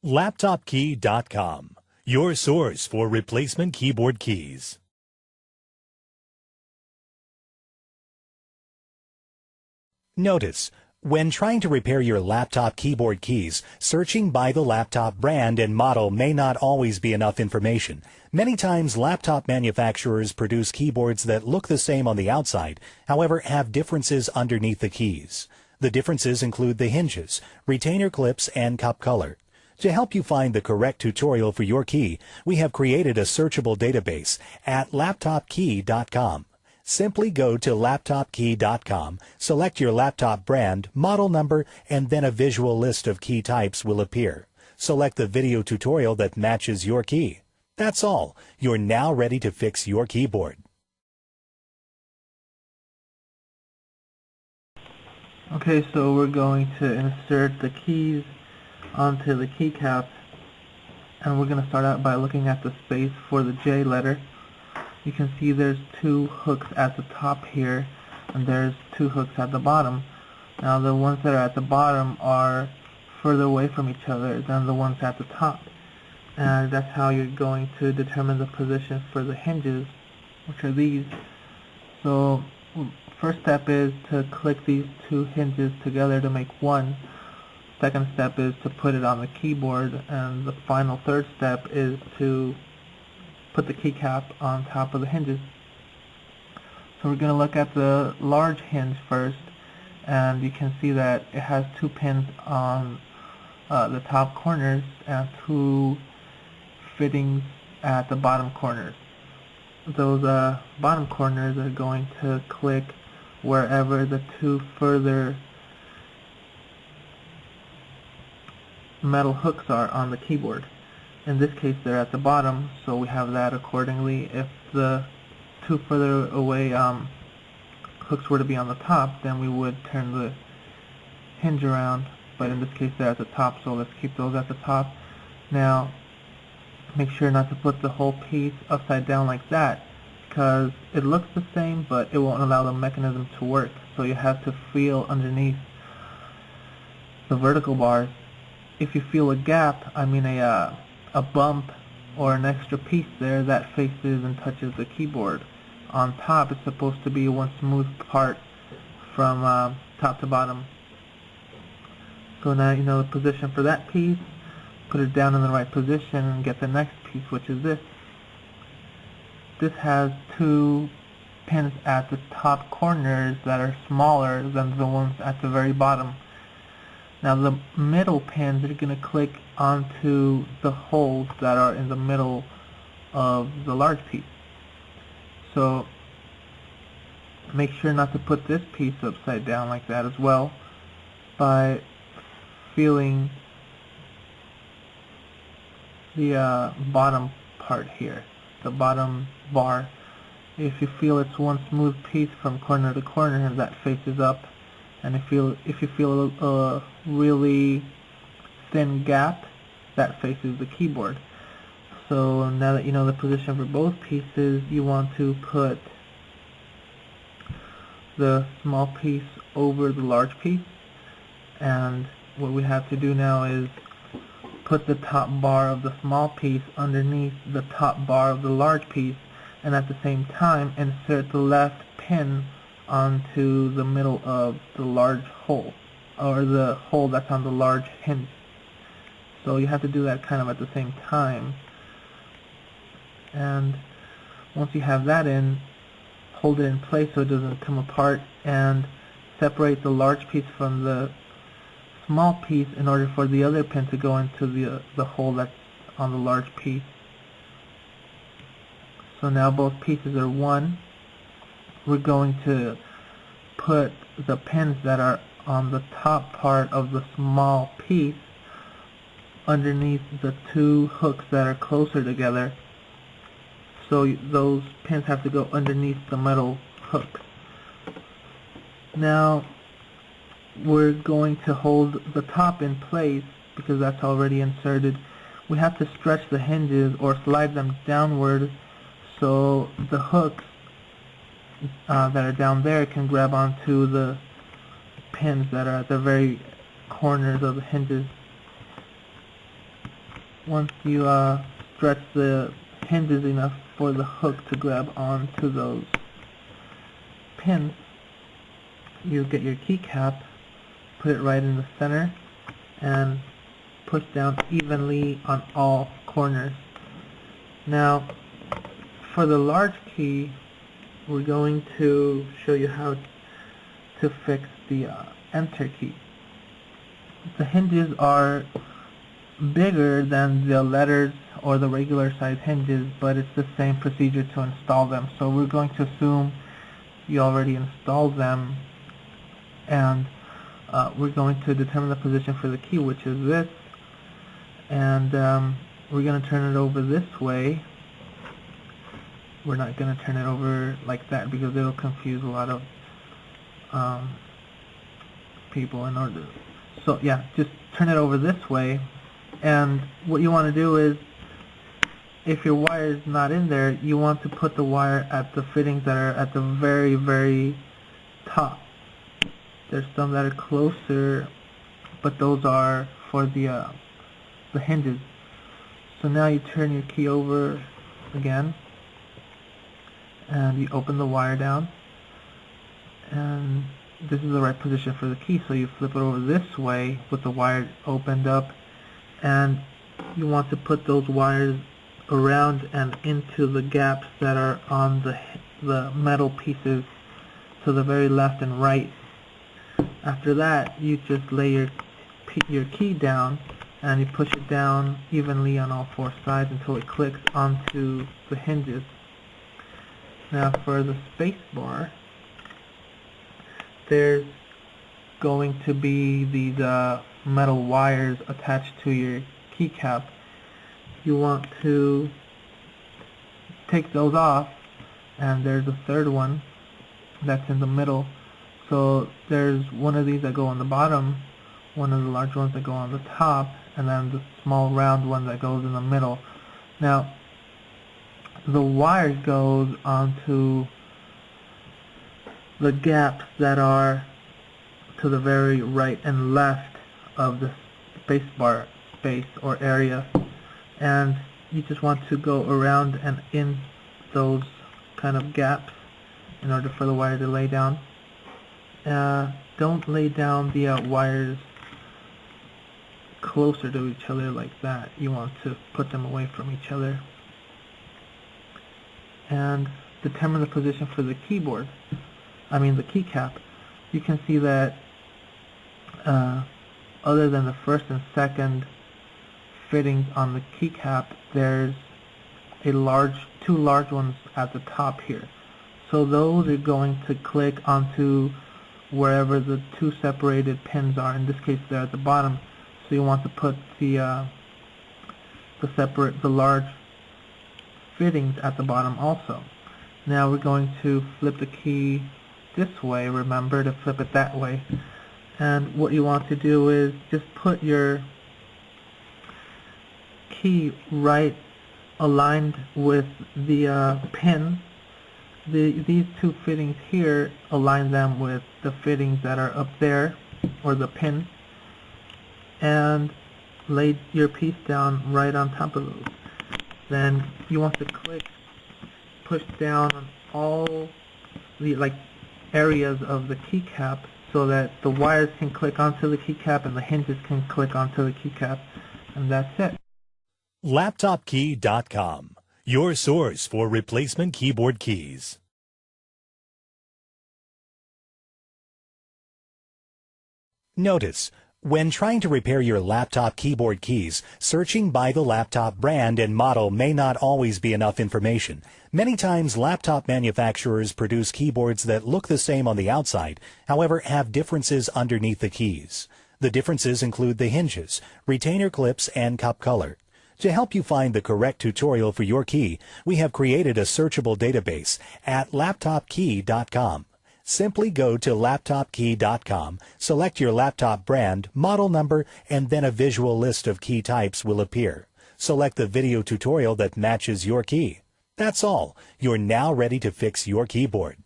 LaptopKey.com, your source for replacement keyboard keys. Notice, when trying to repair your laptop keyboard keys, searching by the laptop brand and model may not always be enough information. Many times, laptop manufacturers produce keyboards that look the same on the outside, however, have differences underneath the keys. The differences include the hinges, retainer clips, and cup color. To help you find the correct tutorial for your key, we have created a searchable database at LaptopKey.com. Simply go to LaptopKey.com, select your laptop brand, model number, and then a visual list of key types will appear. Select the video tutorial that matches your key. That's all. You're now ready to fix your keyboard. Okay, so we're going to insert the keys onto the keycap, and we're going to start out by looking at the space for the J letter. You can see there's two hooks at the top here, and there's two hooks at the bottom. Now the ones that are at the bottom are further away from each other than the ones at the top, and that's how you're going to determine the position for the hinges, which are these. So first step is to click these two hinges together to make one. Second step is to put it on the keyboard, and the final third step is to put the keycap on top of the hinges. So we're going to look at the large hinge first, and you can see that it has two pins on the top corners and two fittings at the bottom corners. Those bottom corners are going to click wherever the two further metal hooks are on the keyboard. In this case they're at the bottom, so we have that accordingly. If the two further away hooks were to be on the top, then we would turn the hinge around, but in this case they're at the top, so let's keep those at the top. Now make sure not to put the whole piece upside down like that, because it looks the same but it won't allow the mechanism to work. So you have to feel underneath the vertical bars. If you feel a gap, I mean a bump or an extra piece there that faces and touches the keyboard on top, it's supposed to be one smooth part from top to bottom. So now you know the position for that piece. Put it down in the right position and get the next piece, which is this. This has two pins at the top corners that are smaller than the ones at the very bottom. Now the middle pins are going to click onto the holes that are in the middle of the large piece. So make sure not to put this piece upside down like that as well, by feeling the bottom part here, the bottom bar. If you feel it's one smooth piece from corner to corner and that faces up, and if you feel a really thin gap, that faces the keyboard. So now that you know the position for both pieces, you want to put the small piece over the large piece, and what we have to do now is put the top bar of the small piece underneath the top bar of the large piece, and at the same time insert the left pin onto the middle of the large hole, or the hole that's on the large hinge. So you have to do that kind of at the same time. And once you have that in, hold it in place so it doesn't come apart, and separate the large piece from the small piece in order for the other pin to go into the hole that's on the large piece. So now both pieces are one. We're going to put the pins that are on the top part of the small piece underneath the two hooks that are closer together. So those pins have to go underneath the metal hooks. Now we're going to hold the top in place because that's already inserted. We have to stretch the hinges or slide them downward so the hooks that are down there can grab onto the pins that are at the very corners of the hinges. once you stretch the hinges enough for the hook to grab onto those pins, you get your keycap, put it right in the center, and push down evenly on all corners. Now, for the large key, we're going to show you how to fix the enter key. The hinges are bigger than the letters or the regular size hinges, but it's the same procedure to install them. So we're going to assume you already installed them, and we're going to determine the position for the key, which is this, and we're going to turn it over this way. We're not going to turn it over like that because it'll confuse a lot of people. So yeah, just turn it over this way, and what you want to do is, if your wire is not in there, you want to put the wire at the fittings that are at the very, very top. There's some that are closer, but those are for the hinges. So now you turn your key over again, and you open the wire down, and this is the right position for the key. So you flip it over this way with the wire opened up, and you want to put those wires around and into the gaps that are on the metal pieces to the very left and right. After that, you just lay your key down, and you push it down evenly on all four sides until it clicks onto the hinges. Now for the space bar, there's going to be these metal wires attached to your keycap. You want to take those off, and there's a third one that's in the middle. So there's one of these that go on the bottom, one of the large ones that go on the top, and then the small round one that goes in the middle. Now the wire goes onto the gaps that are to the very right and left of the spacebar space or area, and you just want to go around and in those kind of gaps in order for the wire to lay down. Don't lay down the wires closer to each other like that. You want to put them away from each other. And determine the position for the keyboard. The keycap. You can see that other than the first and second fittings on the keycap, there's two large ones at the top here. So those are going to click onto wherever the two separated pins are. In this case, they're at the bottom. So you want to put the large fittings at the bottom also. Now we're going to flip the key this way. Remember to flip it that way. And what you want to do is just put your key right aligned with the pin. These two fittings here, align them with the fittings that are up there, or the pin, and lay your piece down right on top of those. Then you want to push down on all the areas of the keycap so that the wires can click onto the keycap and the hinges can click onto the keycap, and that's it. LaptopKey.com, your source for replacement keyboard keys. Notice, when trying to repair your laptop keyboard keys, searching by the laptop brand and model may not always be enough information. Many times, laptop manufacturers produce keyboards that look the same on the outside, however, have differences underneath the keys. The differences include the hinges, retainer clips, and cup color. To help you find the correct tutorial for your key, we have created a searchable database at LaptopKey.com. Simply go to LaptopKey.com, select your laptop brand, model number, and then a visual list of key types will appear. Select the video tutorial that matches your key. That's all. You're now ready to fix your keyboard.